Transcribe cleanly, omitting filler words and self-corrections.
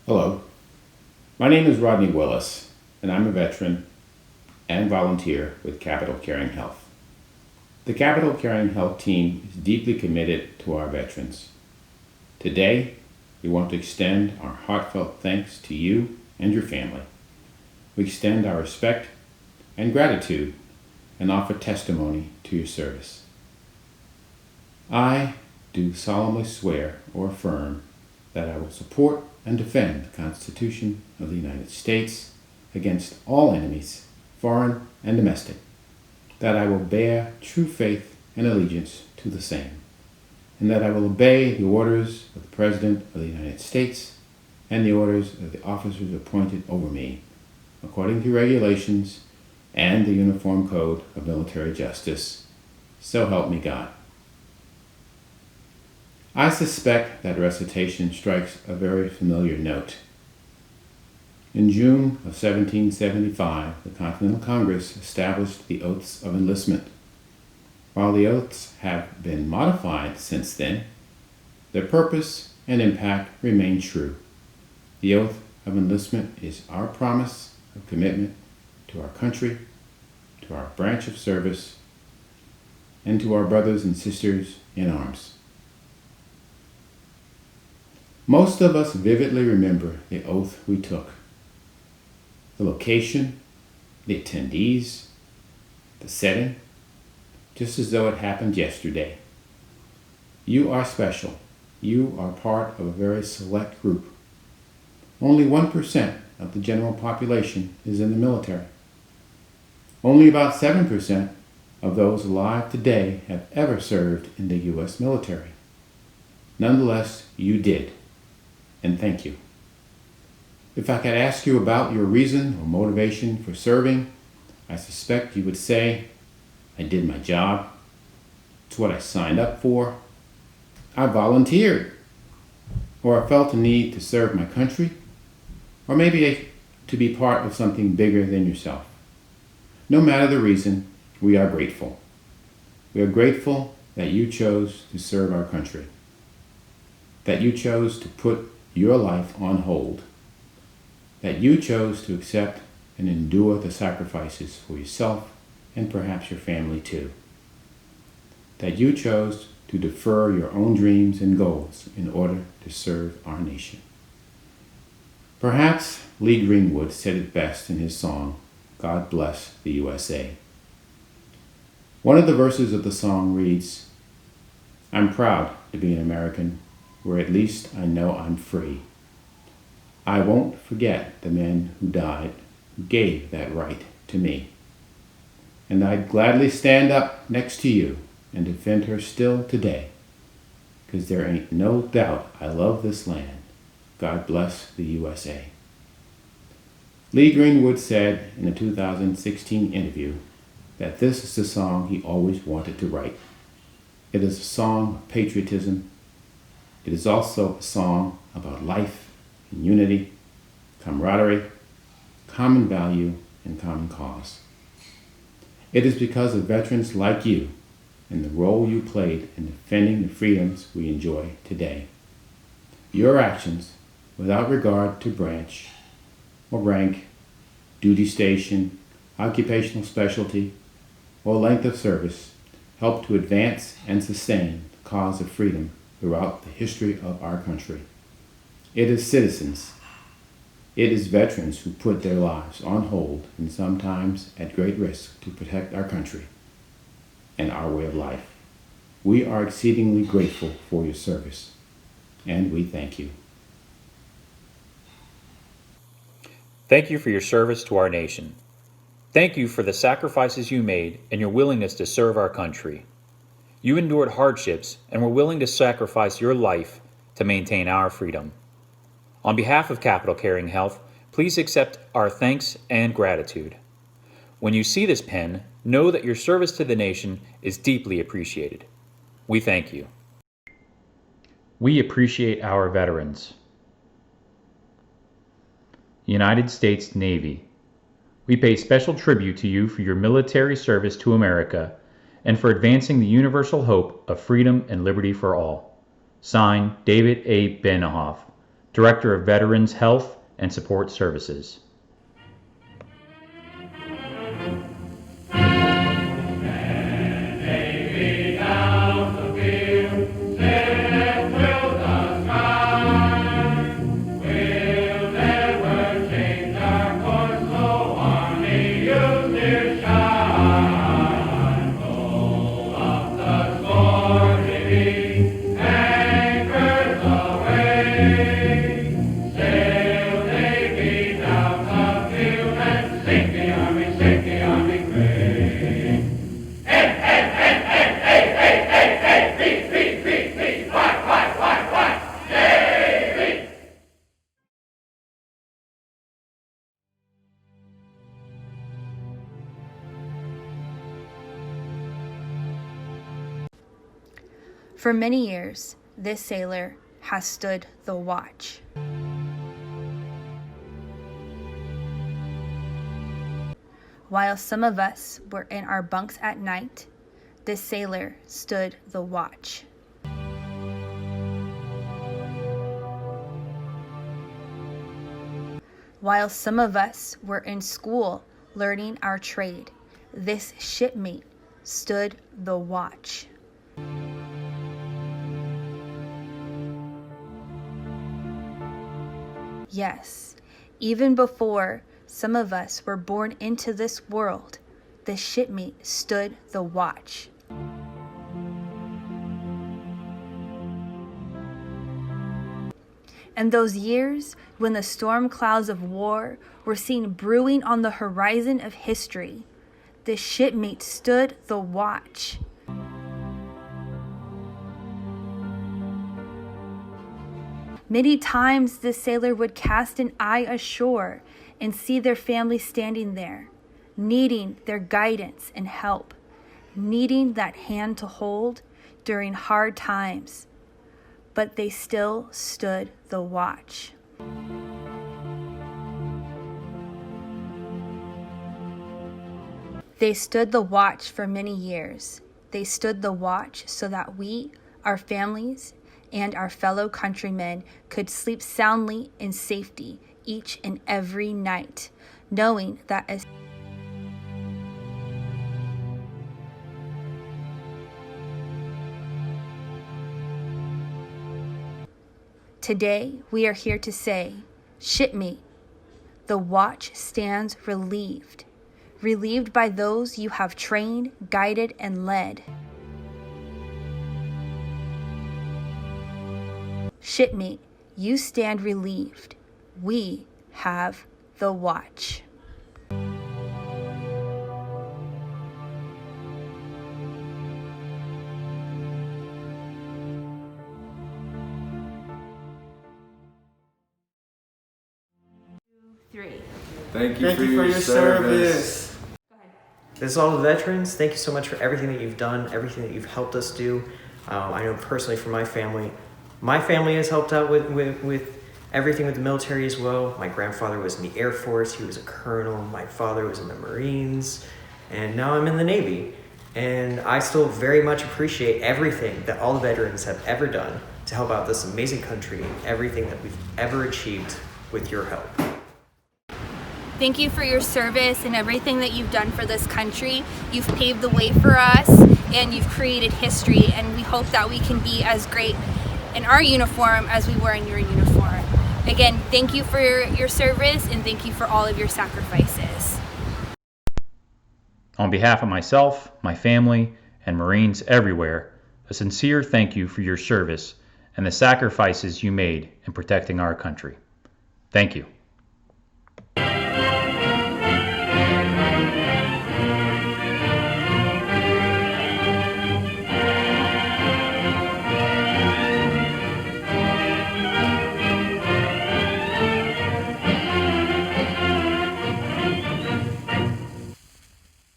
Hello, my name is Rodney Willis, and I'm a veteran and volunteer with Capital Caring Health. The Capital Caring Health team is deeply committed to our veterans. Today, we want to extend our heartfelt thanks to you and your family. We extend our respect and gratitude and offer testimony to your service. I do solemnly swear or affirm that I will support and defend the Constitution of the United States against all enemies, foreign and domestic, that I will bear true faith and allegiance to the same, and that I will obey the orders of the President of the United States and the orders of the officers appointed over me, according to regulations and the Uniform Code of Military Justice. So help me God. I suspect that recitation strikes a very familiar note. In June of 1775, the Continental Congress established the oaths of enlistment. While the oaths have been modified since then, their purpose and impact remain true. The oath of enlistment is our promise of commitment to our country, to our branch of service, and to our brothers and sisters in arms. Most of us vividly remember the oath we took, the location, the attendees, the setting, just as though it happened yesterday. You are special. You are part of a very select group. Only 1% of the general population is in the military. Only about 7% of those alive today have ever served in the U.S. military. Nonetheless, you did. And thank you. If I could ask you about your reason or motivation for serving, I suspect you would say, I did my job. It's what I signed up for. I volunteered. Or I felt a need to serve my country. Or maybe to be part of something bigger than yourself. No matter the reason, we are grateful. We are grateful that you chose to serve our country. That you chose to put your life on hold, that you chose to accept and endure the sacrifices for yourself and perhaps your family too, that you chose to defer your own dreams and goals in order to serve our nation. Perhaps Lee Greenwood said it best in his song, God Bless the USA. One of the verses of the song reads, I'm proud to be an American, where at least I know I'm free. I won't forget the men who died, who gave that right to me. And I'd gladly stand up next to you and defend her still today, 'cause there ain't no doubt I love this land. God bless the USA. Lee Greenwood said in a 2016 interview that this is the song he always wanted to write. It is a song of patriotism. It is also a song about life and unity, camaraderie, common value, and common cause. It is because of veterans like you and the role you played in defending the freedoms we enjoy today. Your actions, without regard to branch or rank, duty station, occupational specialty, or length of service, help to advance and sustain the cause of freedom throughout the history of our country. It is citizens, it is veterans who put their lives on hold and sometimes at great risk to protect our country and our way of life. We are exceedingly grateful for your service, and we thank you. Thank you for your service to our nation. Thank you for the sacrifices you made and your willingness to serve our country. You endured hardships and were willing to sacrifice your life to maintain our freedom. On behalf of Capital Caring Health, please accept our thanks and gratitude. When you see this pen, know that your service to the nation is deeply appreciated. We thank you. We appreciate our veterans. United States Navy. We pay special tribute to you for your military service to America and for advancing the universal hope of freedom and liberty for all. Signed, David A. Benahoff, Director of Veterans Health and Support Services. For many years, this sailor has stood the watch. While some of us were in our bunks at night, this sailor stood the watch. While some of us were in school learning our trade, this shipmate stood the watch. Yes, even before some of us were born into this world, the shipmate stood the watch. And those years when the storm clouds of war were seen brewing on the horizon of history, the shipmate stood the watch. Many times the sailor would cast an eye ashore and see their family standing there, needing their guidance and help, needing that hand to hold during hard times. But they still stood the watch. They stood the watch for many years. They stood the watch so that we, our families, and our fellow countrymen could sleep soundly in safety each and every night, knowing that as today we are here to say, shipmate, the watch stands relieved, relieved by those you have trained, guided, and led. Shipmate, you stand relieved. We have the watch. Three. Thank you for your service. This is all the veterans. Thank you so much for everything that you've done, everything that you've helped us do. I know personally for my family has helped out with everything with the military as well. My grandfather was in the Air Force. He was a colonel. My father was in the Marines. And now I'm in the Navy. And I still very much appreciate everything that all the veterans have ever done to help out this amazing country and everything that we've ever achieved with your help. Thank you for your service and everything that you've done for this country. You've paved the way for us and you've created history, and we hope that we can be as great in our uniform as we were in your uniform. Again, thank you for your service and thank you for all of your sacrifices. On behalf of myself, my family, and Marines everywhere, a sincere thank you for your service and the sacrifices you made in protecting our country. Thank you.